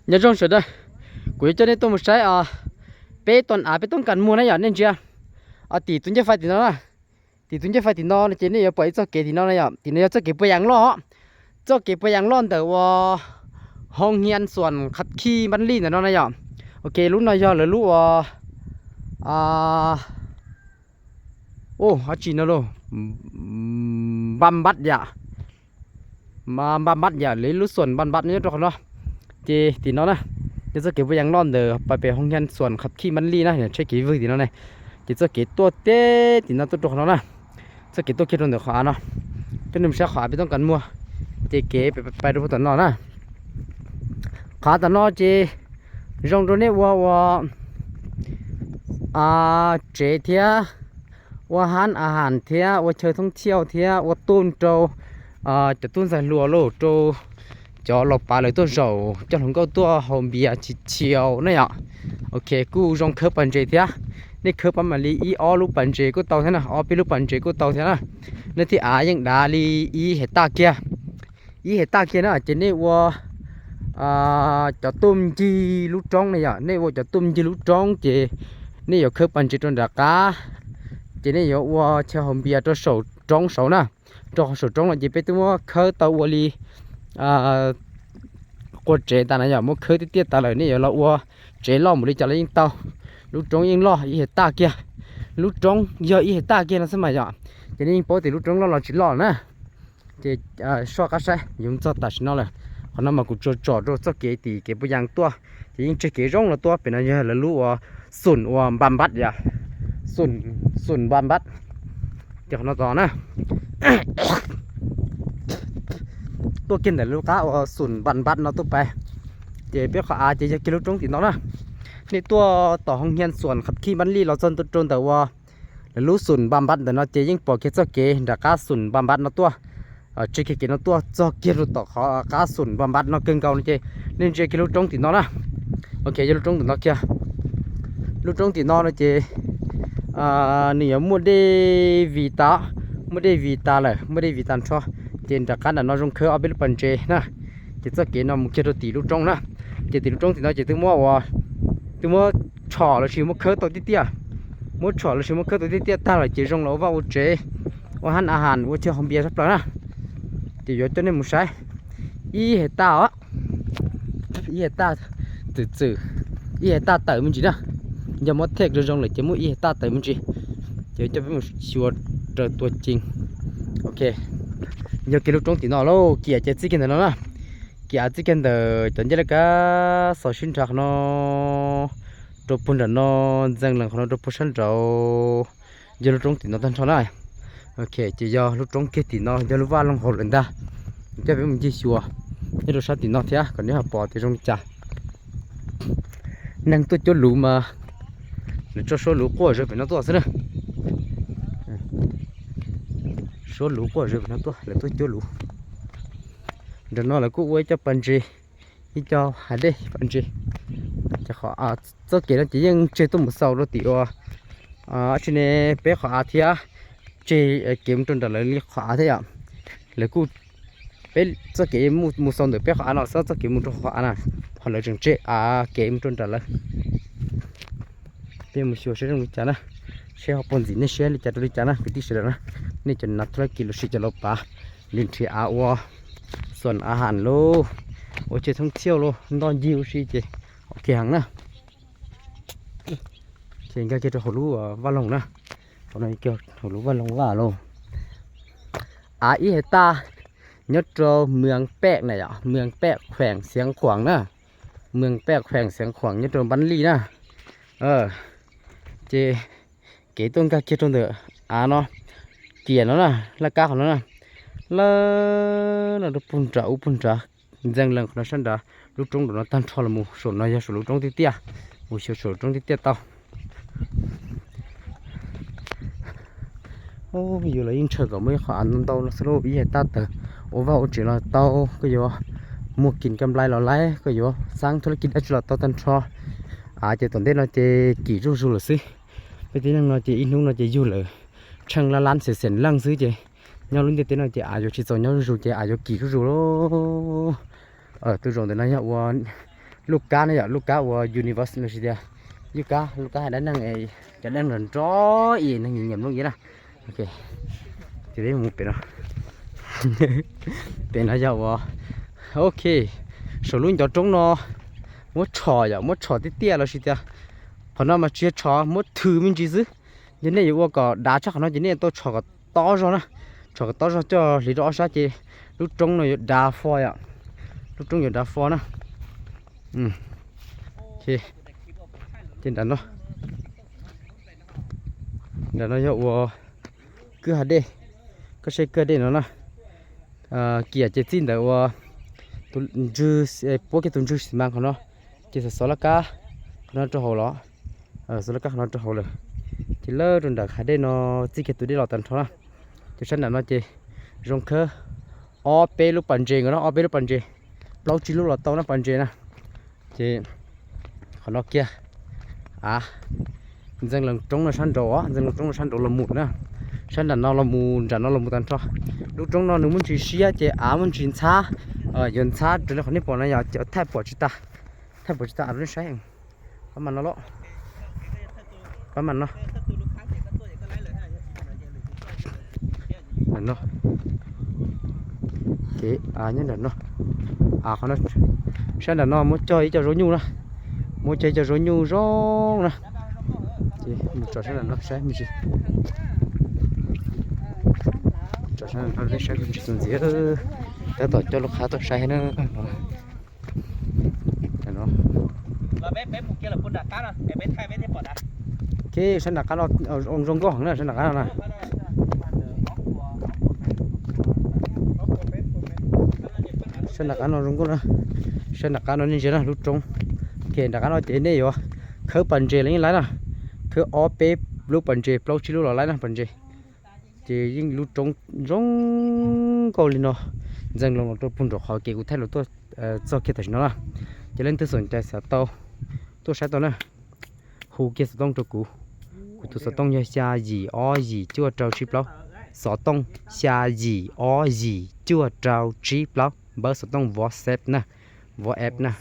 nhớ trong sửa đây cuối cho nên tôi một trái bé tuần bé tuần cần mua này nhở nên chưa tỷ tuần chưa phải thì nó là tỷ tuần chưa phải thì nó chỉ này bởi cho kế thì nó này nhở thì nó cho kế bây giờ lo cho kế bây giờ lo từห้องเรียนส่วนคัดขี้บันลี่น่ะเนาะนะยอมโอเครู้หน่อยยอหรือรู้โอ้ฮาจินะโลบำบัดอย่ามาบำบัดอย่าเลยรู้ส่วนบำบัดนี่ตัวเนาะเจตีเนาะนะจะจะเก็บไว้ยังนอนเด้อไปห้องเรียนส่วนคัดขี้บันลี่นะเนี่ยใช้กี่วิธีเนาะเนี่ยจะเก็บตัวเต้ตีเนาะตัวเนาะนะจะเก็บตัวเก็บตรงเด้อขาเนาะเป็นหนุ่มชายขาไปต้องกันมัวเจเก็บไปดูตัวเนาะนะขาตะนอเจรงตรงนี้ว่าเจเทียว่าหันอาหารเทียว่าเชิญท่องเที่ยวเทียว่าตุ้นโจจะตุ้นใส่ลัวโลโจจอหลบปลาเลยตัวโจจะถึงก็ตัวหอมเบียชิเชียวนี่อ่ะโอเคกูรงเคปันเจเทียนี่เคปันมาลีอีอลูปันเจกูเตาเท่านะอปีลูปันเจกูเตาเท่านะนี่ที่ยังดาลีอีเฮตาเกียนะเจนี่ว่าcho tôm chi lú trống này à này vô cho tôm chi lú trống chị này vô khớp anh chị trong đặc cá chị này vô qua cho hồng bia cho sầu trống sầu nè cho sầu trống là chị biết tôi khơi tàu qua đi qua chế ta này giờ mua khơi tiết ta lại này giờ là qua chế lo một đi cho lấy tàu lú trống yên lo ý ta kia lú trống giờ ý ta kia là sao mà giờ chị này bố thì lú trống lo chỉ lo nè chị so cá sai dùng cho ta nó là họ nằm mà cũng trò cho kế thì kế bây giờ tua thì những kế rong là tua bên này là lũ sùn băm bắt vậy sùn băm bắt thì nó to nè tua kiên để lũ cá sùn băm bắt nó tuaไปthì biết họ chỉ cái lũ trống thì nó nèนี่ตัวต่อห้องเรียนส่วนขับขี้บันลี่เราจนแต่ว่าลสนบำบัดแต่เนาะเจยิ่งปอกเกจเกดักกาสุนบำบัดเนาะตัวเจเกเนาะตัวจอเกรุต่อขอกาสุนบำบัดเนาะเกินเก่าเนาะเจนี่เจกิโลตรงติดเนาะนะโอเคจะลูกตรงติดเนาะเกียลูกตรงติดเนาะเนาะเจนี่อย่ามัวได้วีตาเลยมัวได้วีตาชัวเจนดักกันเนาะจงเคยเอาไปลูกปันเจนะเจเกเนาะมุกเจตัวตีลูกตรงนะเจตีลูกตรงติดเนาะเจถึงว่าถึงว่าฉ่อแล้วชิมุกเคยตัวเตี้ยมุดฉ่อแล้วชิมุกเคยตัวเตี้ยตาเลยเจจงแล้วว่าอุเจว่าหันอาหารว่าเชื่อหอมเบียร์สักปล่านะเจยอดจนเนี่ยมุใช้อีเหตาอ่ะอีเหตาตื่นอีเหตาเต๋อมันจีนะอย่ามัดเทกจงเลยเจมุอีเหตาเต๋อมันจีเจจะเป็นชัวร์เจอตัวจริงโอเคอย่ากินลูกตรงตีนอแล้วเกี่ยเจซิกันเนาะนะเกี่ยซิกันเด้อจนจะได้ก็สอชินจากเนาะตัวปุ่นเด้อเนาะจังหลังของเราตัวปุ่นชั้นเราอย่าลูกตรงตีนอทันเท่าไหร่โอเคจะยอลูกตรงเกตีนออย่าลูกว่าลงหัวเลยด้าจะเป็นมันจีชัวนี่เราชาตีนอเทียก่อนนี้หาปอที่ตรงจ่านั่งตัวจุลุมาหรือจะโซลุกัวจะเป็นตัวสินะโซลุกัวจะเป็นตัวหรือตัวจุลุเดี๋ยวน้องเราก็ไว้จะปันจีที่จะหาได้ปันจีจะขอจะเกี่ยวกับยังเจตุ่มเสาเราตีว่าที่นี่เป๊ะขอเทียเจเกมจนแต่ละลิขอเทียแล้วกูเป็นจะเกมมูสอนเดือเป๊ะขอเนาะจะเกมมูตัวขอนะพอเราจึงเจเกมจนแต่ละเป็นมูชัวเชื่อตรงนี้นะเชื่อปนสิเนี่ยเชื่อลิจาตรงนี้นะพิธีเชื่อนะนี่จะนัดธุรกิจลุชิจะลบปะลินที่ว่าส่วนอาหารโลโอเจท่องเที่ยวโลนอนยิวสิเจโอเคหังนะเจงก็เกี่ยวกับหัวรู้ว่าลงนะตอนนี้เกี่ยวหัวรู้ว่าลงว่าโลอีเฮตายศโจเมืองแปะไหนอ่ะเมืองแปะแขวงเสียงขวางนะเมืองแปะแขวงเสียงขวางยศโจบันลีนะเจเกี่ยวต้นก็เกี่ยวต้นเด้อเนาะเกี่ยวแล้วนะละกาของแล้วนะเราปุ่นจ่าจังหลังของฉันด่าลูกจงโดนตั้งทอลมูส่วนนายส่วนลูกจงที่เตี้ยมูเชียวส่วนจงที่เตี้ยเต่าโอ้อยู่เลยยิ่งเชื่อก็ไม่ขวานเต่าสโลบีเหตุเตอโอ้ว่าโอ้จีเราเต่าก็อยู่มูกินกำไรเราไล่ก็อยู่สร้างธุรกิจได้จุดเต่าตั้งทอเจตอนเด็กเราจะกี่รู้เลยสิไปที่นั่นเราจะอินนุ่งเราจะอยู่เลยช่างละล้านเสียลังซื้อเจnhau lúc thế nào chị ai cho chị rồi nhau rồi chị ai cho kỳ cái rồi tôi rồi thế này nhau ลูกกาเนี่ยลูกกาว่า University เดียลูกกาได้นั่งไอ้จะนั่งรอนจ้ออีนั่งเงียบๆลงอย่างนะโอเคจะได้มุเป็นเนาะ เป็นแล้วจะว่าโอเคสรุปจะจงเนาะมดช่ออย่ามดช่อที่เตี้ยแล้วสิเดียพอน้ามาเชี่ยช่อมดถือมันจีซื้อยันเนี่ยอยู่ว่าก็ด่าชักเขาเนาะยันเนี่ยตัวช่อก็ต่อจอนะช่อก็ต่อจอจะหลีดอซะจีลูกจงเนาะอยู่ด่าฟอยอ่ะลูกจงอยู่ด่าฟอนะโอเคเจนดันเนาะเดี๋ยวเราจะว่าcứ hạt đi có xe cơ đi nó nè kia chỉ tin đượcว่าตุนจูพวกตุนจูสิมังเขาเนาะจะสอละกาเขาเนาะจะหัวล้อสอละกาเขาเนาะจะหัวเลยจะเลิกจนดักหาได้เนาะที่เกิดตัวได้เราตันเท่านะจะฉันนั่นเนาะจะจงเคออ้อเปลูกปันเจงเนาะอ้อเปลูกปันเจเราจีลูกเราโตนะปันเจนะจะเขาเนาะเกียจังหลังจงเราฉันโดจังหลังจงเราฉันโดละมุดนะฉันดันนอละมูจันนอละมูตันทอลูกจงนอหนึ่งมันจีเสียเจมันจีนช้ายันช้าจนคนนี้ปอนนะอยากจะแทบปวดจิตตาอันนี้ใช่ประมาณนั้นเนาะนั่นเนาะโอเคนี่ดันเนาะเขาเนาะฉันดันนอมุดใจจะร้อนยูนะมุดใจจะร้อนยูร้องนะมุดใจฉันดันเนาะใช่ไม่ใช่cho nên nó lấy sáng cái chuyện gì tới tổ cho lúc khá tôi say nữa nó bé một kia là con đặt cá rồi bé thay bé bỏ đặt cái sân đặt cá nó ông rong có hẳn là sân đặt cá nào nè sân đặt cá nó rong có nè sân đặt cá nó như thế nào lúc trống kể đặt cá nó thế này rồi khơi bẩn chè lấy nè khơi ó bé lúc bẩn chè lâu chỉ lúc là lấy nè bẩn chè chỉ những lúc trống rong câu lên nó dần lòng tôi phun họ kêu thay là tôi cho kia thấy nó là cho nên tôi sẵn trái sẽ tao tôi sẽ tao nè hồ kia sẽ tông cho cụ tôi sẽ tông như xa gì ó gì chưa trâu chip lâu sẽ tông xa gì ó gì chưa trâu chip lâu bớt sẽ tông WhatsApp nè WhatsApp nè